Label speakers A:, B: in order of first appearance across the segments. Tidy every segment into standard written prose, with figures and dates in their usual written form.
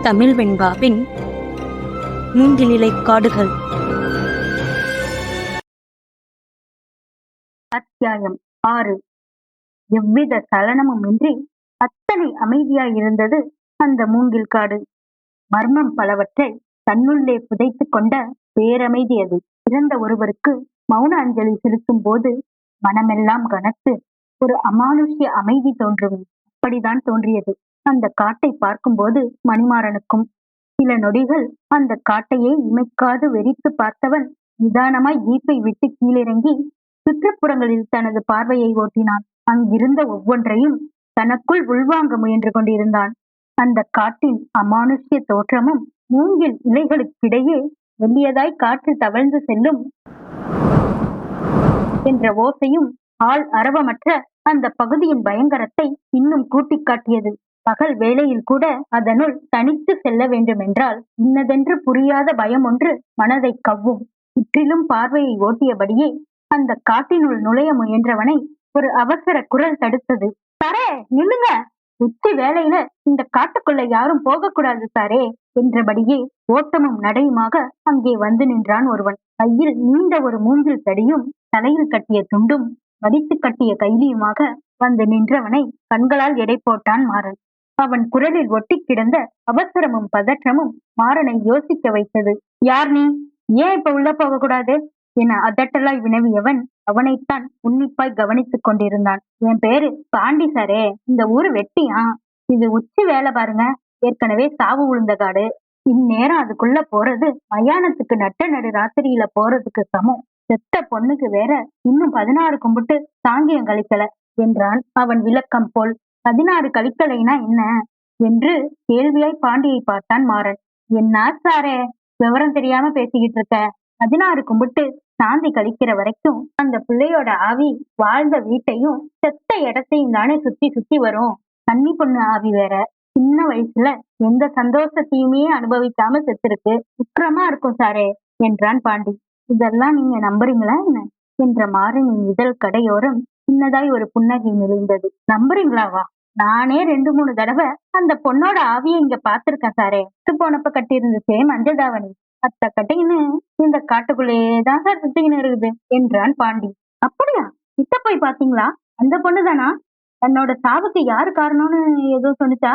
A: தமிழ் வெண்பாவின் மூங்கிலிலை காடுகள்.
B: அத்தியாயம் 6. எவ்வித சலனமுமின்றி அத்தனை அமைதியாயிருந்தது அந்த மூங்கில் காடு. மர்மம் பலவற்றை தன்னுள்ளே புதைத்துக் கொண்ட பேரமைதி அது. இறந்த ஒருவருக்கு மௌன அஞ்சலி செலுத்தும் போது மனமெல்லாம் கனத்து ஒரு அமானுஷ்ய அமைதி தோன்றும். அப்படிதான் தோன்றியது அந்த காட்டை பார்க்கும்போது மணிமாறனுக்கும். சில நொடிகள் அந்த காட்டையே இமைக்காது வெறித்து பார்த்தவன் நிதானமாய் ஜீப்பை விட்டு கீழிறங்கி சுற்றுப்புறங்களில் தனது பார்வையை ஓட்டினான். அங்கிருந்த ஒவ்வொன்றையும் தனக்குள் உள்வாங்க முயன்று கொண்டிருந்தான். அந்த காட்டின் அமானுஷ்ய தோற்றமும் மூங்கில் இலைகளுக்கிடையே மெல்லியதாய் காற்று தவழ்ந்து செல்லும் என்ற ஓசையும் ஆள் அரவமற்ற அந்த பகுதியின் பயங்கரத்தை இன்னும் கூட்டி காட்டியது. பகல் வேளையில் கூட அதனுள் தனித்து செல்ல வேண்டுமென்றால் இன்னதென்று புரியாத பயம் ஒன்று மனதை கவ்வும். சுற்றிலும் பார்வையை ஓட்டியபடியே அந்த காட்டினுள் நுழைய முயன்றவனை ஒரு அவசர குரல் தடுத்தது. சாரே, நில்லுங்க! உச்சி வேளையில இந்த காட்டுக்குள்ள யாரும் போகக்கூடாது சாரே என்றபடியே ஓட்டமும் நடையுமாக அங்கே வந்து நின்றான் ஒருவன். கையில் நீண்ட ஒரு மூங்கில் தடியும் தலையில் கட்டிய துண்டும் வடித்து கட்டிய கைலியுமாக வந்து நின்றவனை கண்களால் எடை போட்டான் மாறன். அவன் குரலில் ஒட்டி கிடந்த அவசரமும் பதற்றமும் மாறனை யோசிக்க வைத்தது. யார் நீ? ஏன் இப்ப உள்ள போக கூடாது என அதட்டலாய் வினவியவன் அவனைத்தான் உன்னிப்பாய் கவனித்துக் கொண்டிருந்தான். என் பேரு பாண்டி சாரே, இந்த ஊரு வெட்டியா. இது உச்சி வேலை பாருங்க, ஏற்கனவே சாவு உளுந்த காடு. இந்நேரம் அதுக்குள்ள போறது மயானத்துக்கு நட்ட நடு ராத்திரியில போறதுக்கு சமம். செத்த பொண்ணுக்கு வேற இன்னும் 16 கும்பிட்டு சாங்கியம் கழிக்கல என்றான் அவன் விளக்கம் போல். 16 கழிக்கலைனா என்ன என்று கேள்வியாய் பாண்டியை பார்த்தான் மாறன். என்ன சாரே, விவரம் தெரியாம பேசிக்கிட்டு இருக்க? 16 கும்பிட்டு சாந்தி கழிக்கிற வரைக்கும் அந்த பிள்ளையோட ஆவி வாழ்ந்த வீட்டையும் செத்த இடத்தையும் தானே சுத்தி சுத்தி வரும். கன்னி பொண்ணு ஆவி வேற, சின்ன வயசுல எந்த சந்தோஷத்தையுமே அனுபவிக்காம செத்துருக்கு. உக்கிரமா இருக்கும் சாரே என்றான் பாண்டி. இதெல்லாம் நீங்க நம்புறீங்களா என்ன என்ற மாறனின் இதழ் கடையோரம் சின்னதாய் ஒரு புன்னகை நெளிந்தது. நம்புறீங்களாவா? நானே 2-3 தடவை அந்த பொண்ணோட ஆவியை இங்க பாத்திருக்கேன் சாரே. போனப்ப கட்டி இருந்துச்சே மஞ்சள் தாவணி, அத்த கட்டின்னு இந்த காட்டுக்குள்ளேயேதான் சார் சுத்திக்கின்னு இருக்குது என்றான் பாண்டி. அப்படியா? கிட்ட போய் பாத்தீங்களா? அந்த பொண்ணுதானா? தன்னோட சாவுக்கு யாரு காரணம்னு ஏதோ சொன்னிச்சா?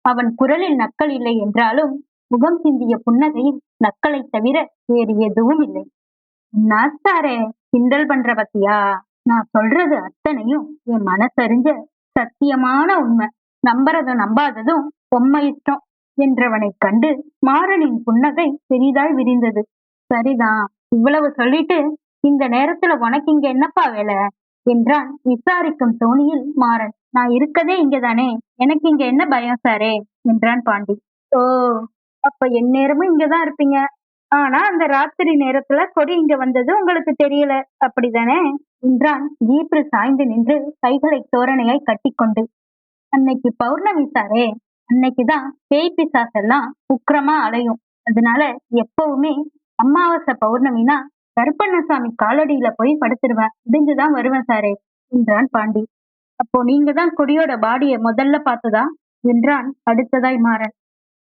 B: அவன் குரலில் நக்கல் இல்லை என்றாலும் முகம் சிந்திய புன்னகையில் நக்களை தவிர வேறு எதுவும் இல்லை. நாஸ்தாரே, கிண்டல் பண்ற பத்தியா? நான் சொல்றது அத்தனையும் என் மனசறிஞ்ச சத்தியமான உண்மை. நம்புறதும் நம்பாததும் பொம்மை இஷ்டம் என்றவனை கண்டு மாறனின் புன்னகை பெரிதாய் விரிந்தது. சரிதான், இவ்வளவு சொல்லிட்டு இந்த நேரத்துல உனக்கு இங்க என்னப்பா வேலை என்றான் விசாரிக்கும் தோணியில் மாறன். நான் இருக்கதே இங்கதானே, எனக்கு இங்க என்ன பயம் சாரே என்றான் பாண்டி. ஓ, அப்ப என் நேரமும் இங்கதான் இருப்பீங்க. ஆனா அந்த ராத்திரி நேரத்துல கொடி இங்க வந்தது உங்களுக்கு தெரியல, அப்படிதானே என்றான் ஜீப்பில் சாய்ந்து நின்று கைகளை தோரணையாய் கட்டிக்கொண்டு. அன்னைக்கு பௌர்ணமி சாரே, அன்னைக்குதான் பேய் பிசாசெல்லாம் உக்கிரமா அலையும். அதனால எப்பவுமே அமாவாசை பௌர்ணமினா கருப்பண்ணசாமி காலடியில போய் படுத்துருவேன், முடிஞ்சுதான் வருவேன் சாரே என்றான் பாண்டி. அப்போ நீங்க தான் கொடியோட பாடிய முதல்ல பார்த்ததா என்றான் அடுத்ததாய் மாறன்.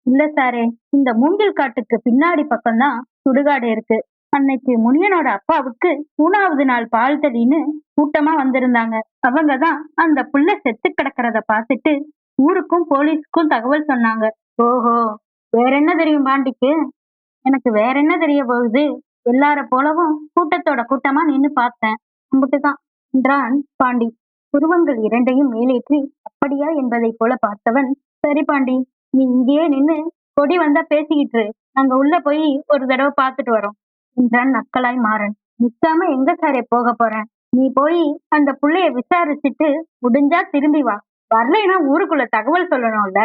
B: இல்ல சாரே, இந்த மூங்கில் காட்டுக்கு பின்னாடி பக்கம்தான் சுடுகாடு இருக்கு. அன்னைக்கு முனியனோட அப்பாவுக்கு 3வது நாள் பால் தலின்னு கூட்டமா வந்திருந்தாங்க. அவங்கதான் அந்த புள்ள செத்து கிடக்கிறத பார்த்துட்டு ஊருக்கும் போலீஸுக்கும் தகவல் சொன்னாங்க. ஓஹோ, வேற என்ன தெரியும் பாண்டிக்கு? எனக்கு வேற என்ன தெரிய போகுது, எல்லார போலவும் கூட்டத்தோட கூட்டமா நின்னு பார்த்தேன், அம்புட்டுதான் என்றான் பாண்டி. புருவங்கள் இரண்டையும் மேலேற்றி அப்படியா என்பதை போல பார்த்தவன், சரி பாண்டி, நீ இங்கேயே நின்னு கொடி வந்தா பேசிக்கிட்டு நாங்க உள்ள போய் ஒரு தடவை பார்த்துட்டு வரோம் என்றான் நக்கலாய் மாறன். நிக்காம எங்க சாரே போக போறேன்? நீ போய் அந்த புள்ளைய விசாரிச்சுட்டு முடிஞ்சா திரும்பி வா, வரலைன்னா ஊருக்குள்ள தகவல் சொல்லணும்ல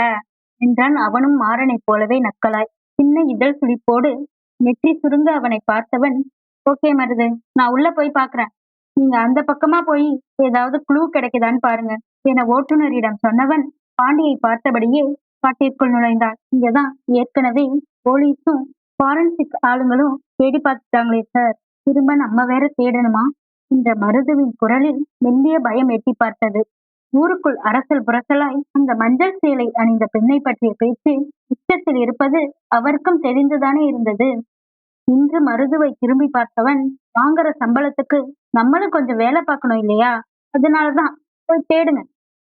B: என்றான் அவனும் மாறனை போலவே நக்கலாய். சின்ன இதழ் சுழிப்போடு நெற்றி சுருங்க அவனை பார்த்தவன், ஓகே மருது, நான் உள்ள போய் பாக்குறேன், நீங்க அந்த பக்கமா போய் ஏதாவது க்ளூ கிடைக்குதான்னு பாருங்க என ஓட்டுநரிடம் சொன்னவன் பாண்டியை பார்த்தபடியே காட்டிற்குள் நுழைந்தான். இங்கதான் ஏற்கனவே போலீஸும் ஃபாரன்சிக் ஆளுங்களும் தேடி பார்த்துட்டாங்களே சார், திரும்ப நம்ம வேற தேடணுமா என்ற மருதுவின் குரலில் மெல்லிய பயம் எட்டி பார்த்தது. ஊருக்குள் அரசல் புரசலாய் அந்த மஞ்சள் சேலை அணிந்த பெண்ணை பற்றிய பேச்சு உச்சத்தில் இருப்பது அவருக்கும் தெரிந்துதானே இருந்தது. இன்று மருதுவை திரும்பி பார்த்தவன், வாங்குற சம்பளத்துக்கு நம்மளும் கொஞ்சம் வேலை பார்க்கணும் இல்லையா, அதனாலதான் போய் தேடுங்க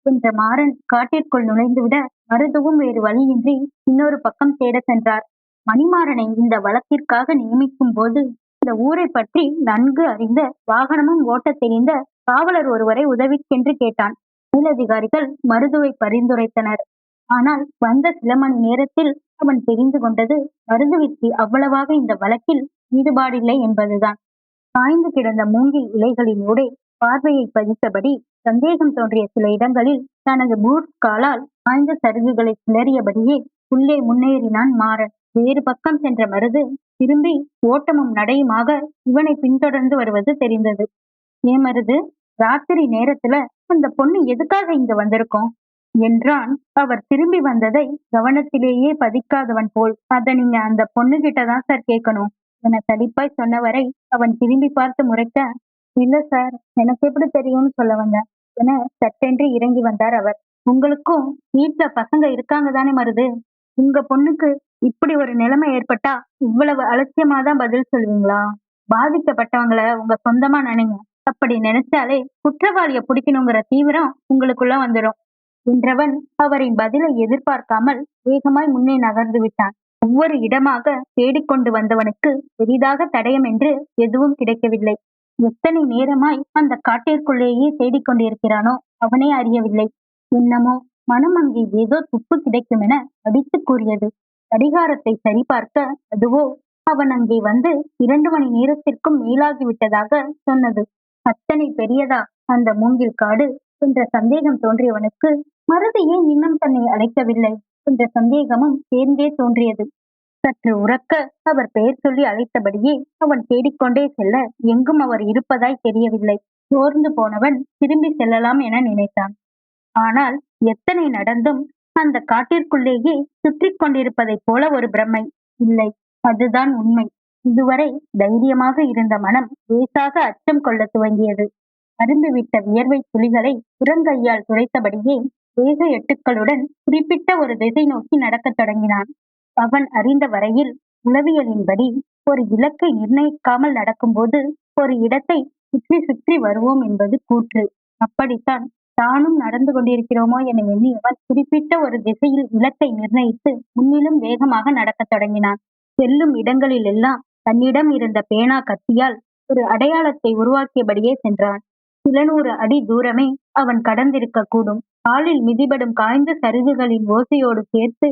B: என்ற மாறன் காட்டிற்குள் நுழைந்துவிட மருதுவும் வேறு வழியின்றி இன்னொரு பக்கம் தேட சென்றார். மணிமாறனை இந்த வழக்கிற்காக நியமிக்கும் போது இந்த ஊரை பற்றி நன்கு அறிந்த, வாகனமும் ஓட்டத் தெரிந்த காவலர் ஒருவரை உதவிக்கென்று கேட்டான். மேலதிகாரிகள் மருதுவை பரிந்துரைத்தனர். ஆனால் வந்த சில மணி நேரத்தில் அவன் தெரிந்து கொண்டது மருதுவிற்கு அவ்வளவாக இந்த வழக்கில் ஈடுபாடில்லை என்பதுதான். காய்ந்து கிடந்த மூங்கில் இலைகளின் ஊடே பார்வையை பதித்தபடி சந்தேகம் தோன்றிய சில இடங்களில் தனது பூட் காலால் காய்ந்த சருகுகளை கிளறியபடியே உள்ளே முன்னேறினான் மாறன். வேறு பக்கம் சென்ற மருது திரும்பி ஓட்டமும் நடையுமாக இவனை பின்தொடர்ந்து வருவது தெரிந்தது. ஏன் மருது, ராத்திரி நேரத்துல அந்த பொண்ணு எதுக்காக இங்க வந்திருக்கோம் என்றான். அவர் திரும்பி வந்ததை கவனத்திலேயே பதிக்காதவன் போல். அத நீங்க அந்த பொண்ணு கிட்டதான் சார் கேட்கணும் என தடிப்பாய் சொன்னவரை அவன் திரும்பி பார்த்து முறைக்க, இல்ல சார், எனக்கு எப்படி தெரியும்னு சொல்ல வந்தேன் என சட்டென்று இறங்கி வந்தார் அவர். உங்களுக்கும் வீட்டுல பசங்க இருக்காங்க தானே மருது? உங்க பொண்ணுக்கு இப்படி ஒரு நிலைமை ஏற்பட்டா இவ்வளவு அலட்சியமாதான் பதில் சொல்வீங்களா? பாதிக்கப்பட்டவங்கள உங்க சொந்தமா நினைங்க. அப்படி நினைச்சாலே குற்றவாளிய பிடிக்கணுங்கிற தீவிரம் உங்களுக்குள்ள வந்துடும் என்றவன் அவரின் பதிலை எதிர்பார்க்காமல் வேகமாய் முன்னே நகர்ந்து விட்டான். ஒவ்வொரு இடமாக தேடிக்கொண்டு வந்தவனுக்கு பெரிதாக தடயம் என்று எதுவும் கிடைக்கவில்லை. எத்தனை நேரமாய் அந்த காட்டிற்குள்ளேயே தேடிக்கொண்டிருக்கிறானோ அவனே அறியவில்லை. என்னமோ மனம் அங்கே ஏதோ துப்பு கிடைக்கும் என அடித்து கூறியது. கடிகாரத்தை சரிபார்க்க அதுவோ அவன் அங்கே வந்து 2 மணி நேரத்திற்கும் மேலாகிவிட்டதாக சொன்னது. அத்தனை பெரியதா அந்த மூங்கில் காடு என்ற சந்தேகம் தோன்றியவனுக்கு மருது ஏன் இன்னும் தன்னை அழைக்கவில்லை என்ற சந்தேகமும் சேர்ந்தே தோன்றியது. சற்று உறக்க அவர் பெயர் சொல்லி அழைத்தபடியே அவன் தேடிக்கொண்டே செல்ல எங்கும் அவர் இருப்பதாய் தெரியவில்லை. சோர்ந்து போனவன் திரும்பி செல்லலாம் என நினைத்தான். ஆனால் எத்தனை நடந்தும் அந்த காட்டிற்குள்ளேயே சுற்றி கொண்டிருப்பதைப் போல ஒரு பிரமை இல்லை. அதுதான் உண்மை. இதுவரை தைரியமாக இருந்த மனம் லேசாக அச்சம் கொள்ள துவங்கியது. அரும்பிவிட்ட வியர்வை துளிகளை புறங்கையால் துடைத்தபடியே வேக எட்டுக்களுடன் குறிப்பிட்ட ஒரு திசை நோக்கி நடக்கத் தொடங்கினான். அவன் அறிந்த வரையில் உளவியலின்படி ஒரு இலக்கை நிர்ணயிக்காமல் நடக்கும்போது ஒரு இடத்தை சுற்றி சுற்றி வருவோம் என்பது கூற்று. அப்படித்தான் தானும் நடந்து கொண்டிருக்கிறோமோ என எண்ணியவன் குறிப்பிட்ட ஒரு திசையில் இலக்கை நிர்ணயித்து முன்னிலும் வேகமாக நடக்கத் தொடங்கினான். செல்லும் இடங்களில் எல்லாம் தன்னிடம் இருந்த பேனா கத்தியால் ஒரு அடையாளத்தை உருவாக்கியபடியே சென்றான். சில 100 அடி தூரமே அவன் கடந்திருக்க கூடும். காலில் மிதிபடும் காய்ந்த சருகுகளின் ஓசையோடு சேர்த்து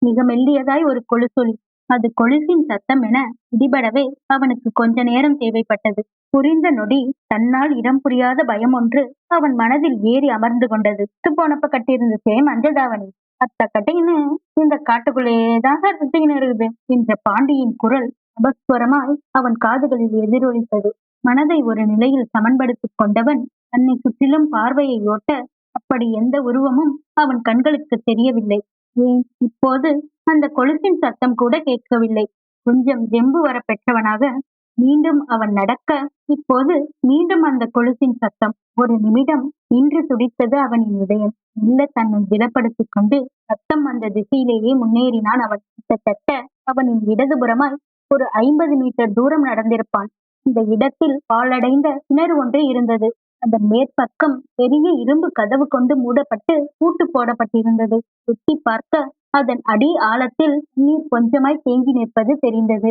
B: மிக மெல்லியதாய் ஒரு கொலுசொலி. அது கொலுசின் சத்தம் என இடிபடவே அவனுக்கு கொஞ்ச நேரம் தேவைப்பட்டது. புரிந்த நொடி தன்னால் இடம் புரியாத பயம் ஒன்று அவன் மனதில் ஏறி அமர்ந்து கொண்டது. போனப்ப கட்டியிருந்துச்சே மஞ்சள் தாவணி, அத்த கட்டைன்னு இந்த காட்டுக்குள்ளேதான் சுத்தின்னு இருக்குது என்ற பாண்டியின் குரல் அபஸ்வரமாய் அவன் காதுகளில் எதிரொலித்தது. மனதை ஒரு நிலையில் சமன்படுத்திக் கொண்டவன் தன்னை சுற்றிலும் பார்வையை ஓட்ட அப்படி எந்த உருவமும் அவன் கண்களுக்கு தெரியவில்லை. ஏன் இப்போது அந்த கொலுசின் சத்தம் கூட கேட்கவில்லை. கொஞ்சம் ஜெம்பு வர பெற்றவனாக மீண்டும் அவன் நடக்க இப்போது மீண்டும் அந்த கொலுசின் சத்தம். ஒரு நிமிடம் நின்று துடித்தது அவனின் இதயம். இல்ல தன்னை திடப்படுத்திக் கொண்டு சத்தம் வந்த திசையிலேயே முன்னேறினான் அவன். கிட்டத்தட்ட அவனின் இடதுபுறமாய் ஒரு 50 மீட்டர் தூரம் நடந்திருப்பான். இந்த இடத்தில் பாழடைந்த கிணறு ஒன்று இருந்தது. அதன் மேற்பக்கம் பெரிய இரும்பு கதவு கொண்டு மூடப்பட்டு பூட்டு போடப்பட்டிருந்தது. எட்டி பார்க்க அதன் அடி ஆழத்தில் நீர் கொஞ்சமாய் தேங்கி நிற்பது தெரிந்தது.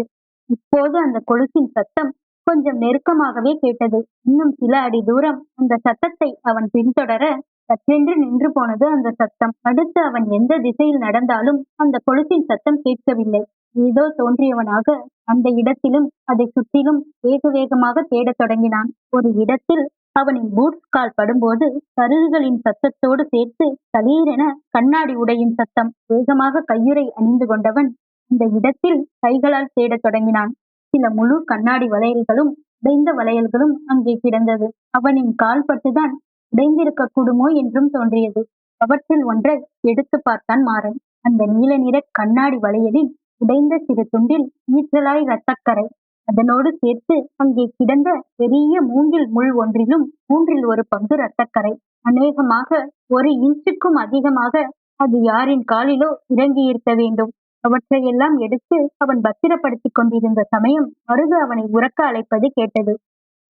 B: இப்போது அந்த கொலுசின் சத்தம் கொஞ்சம் நெருக்கமாகவே கேட்டது. இன்னும் சில அடி தூரம் அந்த சத்தத்தை அவன் பின்தொடர சற்றென்று நின்று போனது அந்த சத்தம். அடுத்து அவன் எந்த திசையில் நடந்தாலும் அந்த கொலுசின் சத்தம் கேட்கவில்லை. ஏதோ தோன்றியவனாக அந்த இடத்திலும் அதை சுற்றிலும் வேக வேகமாக தேடத் தொடங்கினான். ஒரு இடத்தில் அவனின் பூட்ஸ் கால் படும்போது சருகுகளின் சத்தத்தோடு சேர்த்து தளீரென கண்ணாடி உடையின் சத்தம். வேகமாக கையுறை அணிந்து கொண்டவன் இந்த இடத்தில் கைகளால் தேடத் தொடங்கினான். சில முழு கண்ணாடி வளையல்களும் உடைந்த வளையல்களும் அங்கே கிடந்தது. அவனின் கால் பட்டுதான் உடைந்திருக்க கூடுமோ என்றும் தோன்றியது. அவற்றில் ஒன்றை எடுத்து பார்த்தான் மாறன். அந்த நீல நிற கண்ணாடி வளையலில் உடைந்த சிறு துண்டில் ஈற்றலாய் இரத்தக்கரை. அதனோடு சேர்த்து அங்கே கிடந்த பெரிய மூங்கில் முள் ஒன்றிலும் 1/3 இரத்தக்கரை. அநேகமாக 1 இன்ச்சுக்கும் அதிகமாக அது யாரின் காலிலோ இறங்கியிருக்க வேண்டும். அவற்றையெல்லாம் எடுத்து அவன் பத்திரப்படுத்திக் கொண்டிருந்த சமயம் மருது அவனை உரக்க அழைப்பது கேட்டது.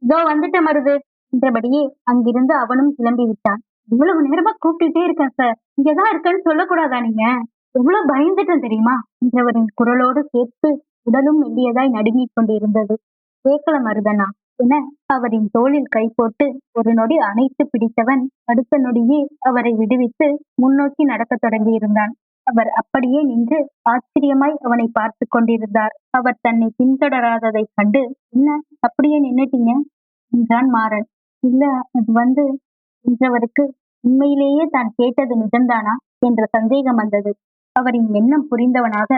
B: இதோ வந்துட்ட மருது என்றபடியே அங்கிருந்து அவனும் கிளம்பி விட்டான். இவ்வளவு நேரமா கூப்பிட்டுட்டே இருக்கேன் சார், இங்கதான் இருக்கேன்னு சொல்லக்கூடாதா நீங்க? எவ்வளவு பயந்துட்டேன் தெரியுமா என்றவரின் குரலோடு சேர்த்து உடலும் மெல்லியதாய் நடுங்கிக் கொண்டிருந்தது. கேட்கல மருதனா என அவரின் தோளில் கை போட்டு ஒரு நொடி அணைத்து பிடித்தவன் அடுத்த நொடியே அவரை விடுவித்து முன்னோக்கி நடக்கத் தொடங்கியிருந்தான். அவர் அப்படியே நின்று ஆச்சரியமாய் அவனை பார்த்து கொண்டிருந்தார். அவர் தன்னை பின்தொடராததைக் கண்டு, என்ன அப்படியே நின்னுட்டீங்க என்றான் மாறன். இல்ல, அது என்றவருக்கு உண்மையிலேயே தான் கேட்டது நிஜம்தானா என்ற சந்தேகம் வந்தது. அவரின் எண்ணம் புரிந்தவனாக,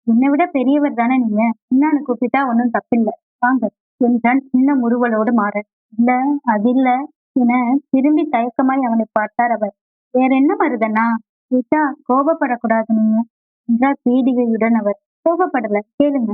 B: என்னை விட பெரியவர் தானே நீங்க, என்னான்னு கூப்பிட்டா ஒன்னும் தப்பில்லை, வாங்க என்றான் சின்ன முறுவலோடு மாறன். இல்ல அதில்ல என திரும்பி தயக்கமாய் அவனை பார்த்தார் அவர். வேற என்ன மருதனா கேட்டா கோபப்படக்கூடாது நீங்க என்றார் பீடிகையுடன் அவர். கோபப்படல, கேளுங்க.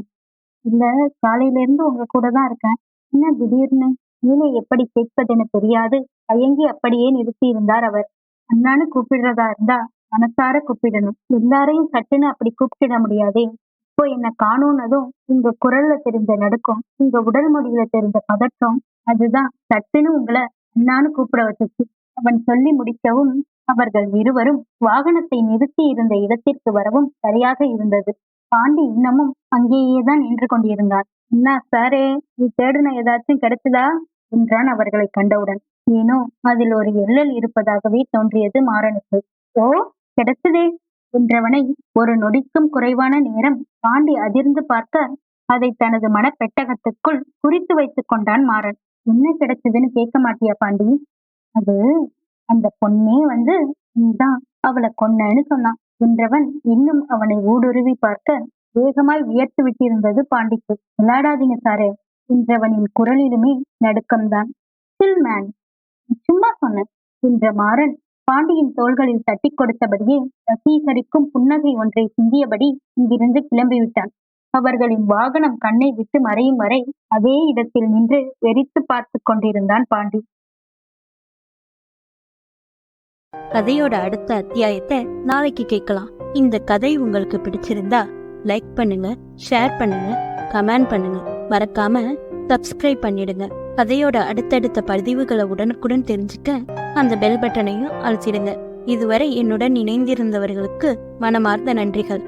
B: இல்ல, காலையில இருந்து உங்க கூட தான் இருக்கேன், என்ன திடீர்னு? மேலே எப்படி கேட்பதென தெரியாது தயங்கி அப்படியே நிறுத்தி இருந்தார் அவர். அண்ணான்னு கூப்பிடுறதா இருந்தா மனசார கூப்பிடணும், எல்லாரையும் சட்டுன்னு அப்படி கூப்பிட முடியாதே. இப்போ என்ன காணோன்னதும் உங்க குரல்ல தெரிஞ்ச நடுக்கம், உங்க உடல் மொழியில தெரிஞ்ச பதற்றம், அதுதான் சட்டுன்னு உங்களை அண்ணான்னு கூப்பிட வச்சுச்சு. அவன் சொல்லி முடிக்கவும் அவர்கள் இருவரும் வாகனத்தை நிறுத்தி இருந்த இடத்திற்கு வரவும் சரியாக இருந்தது. பாண்டி இன்னமும் அங்கேயேதான் நின்று கொண்டிருந்தான். என்ன சாரே, நீ தேடுன ஏதாச்சும் கிடைச்சதா என்றான் அவர்களை கண்டவுடன். ஏனோ அதில் ஒரு எள்ளல் இருப்பதாகவே தோன்றியது மாறனுக்கு. ஓ, கிடைச்சதே என்றவனை ஒரு நொடிக்கும் குறைவான நேரம் பாண்டி அதிர்ந்து பார்க்க அதை தனது மனப்பெட்டகத்துக்குள் குறித்து வைத்துக் கொண்டான் மாறன். என்ன கிடைச்சதுன்னு கேட்க மாட்டியா பாண்டி? அது அந்த பொண்ணே நீதான் அவளை கொன்னன்னு சொன்னான் என்றவன் இன்னும் அவனை ஊடுருவி பார்க்க வேகமாய் வியர்த்து விட்டிருந்தது பாண்டிக்கு. விளையாடாதீங்க சாரே என்றவனின் குரலிலுமே நடுக்கம்தான். சில் மேன், சும்மா சொன்ன என்ற மாறன் பாண்டியின் தோள்களில் தட்டி கொடுத்தபடியே வசீகரிக்கும் புன்னகை ஒன்றை சிந்தியபடி இங்கிருந்து கிளம்பிவிட்டான். அவர்களின் வாகனம் கண்ணை விட்டு மறையும் வரை அதே இடத்தில் நின்று வெறித்து பார்த்து கொண்டிருந்தான் பாண்டி.
A: கதையோட அடுத்த அத்தியாயத்தை நாளைக்கு கேட்கலாம். இந்த கதை உங்களுக்கு பிடிச்சிருந்தா லைக் பண்ணுங்க, ஷேர் பண்ணுங்க, கமெண்ட் பண்ணுங்க, மறக்காம சப்ஸ்கிரைப் பண்ணிடுங்க. கதையோட அடுத்தடுத்த பதிவுகளை உடனுக்குடன் தெரிஞ்சுக்க அந்த பெல் பட்டனையும் அழுத்திடுங்க. இதுவரை என்னுடன் இணைந்திருந்தவர்களுக்கு மனமார்ந்த நன்றிகள்.